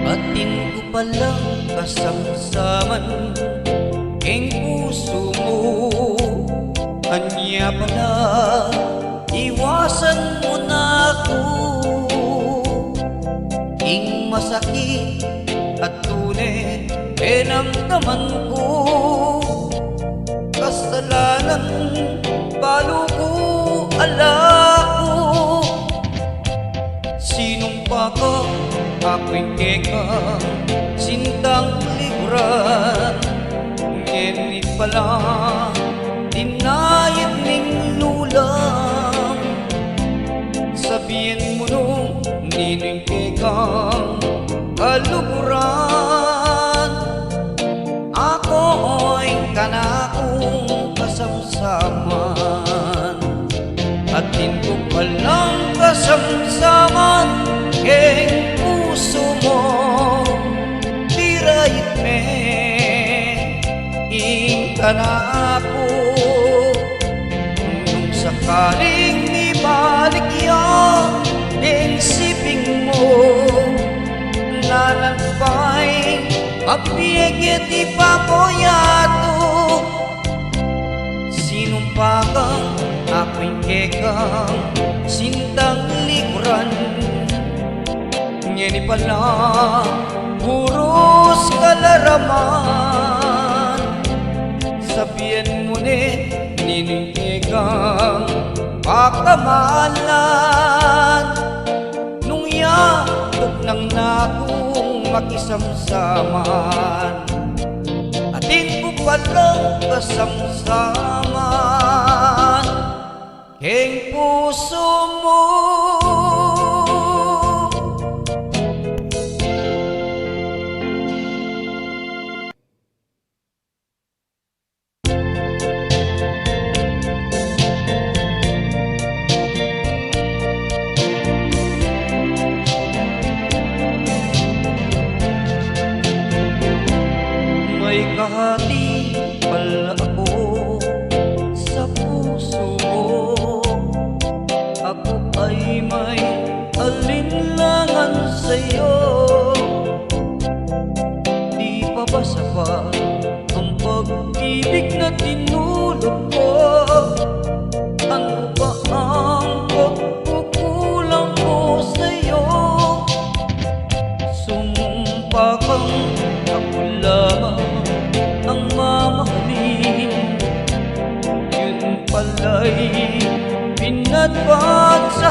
Atin ko palang kasamsaman ing puso mo. Anya pala, iwasan mo na ako. Ing masakit at tunay pinamdaman ko. Kasalanan balo ko alako. Sinumpa ka, ako'y keka, sintang likuran. Ngayon pala, dinayat ning lulang. Sabihin mo nung nino'y kekang kalukuran. Ako'y kanakong kasamsaman. Atin ko palang kasamsaman keng puso mo. Dirayit me ka na ako. Nung sakaling ibalik yan ang siping mo, nalalpay mapiyagit ipapoyato. Sinumpa kang ako'y kekang sintang likuran. Ngayon pala puros kalaraman. Sabihin mo ni nino'y kekang pakamalan. Nung yakot ng nakong makisamsaman, atin ko palang kasamsaman keng puso mo. May kahati pala ako sa puso mo. Ako ay may alinlangan sa'yo. Di pa ba sapat ang pag-ibig na tinulog ko? Ano ba ang pagkukulang ko sa'yo? Sumumpa kang ako lamang ang mamahalin. Yun pala'y pinatpat sa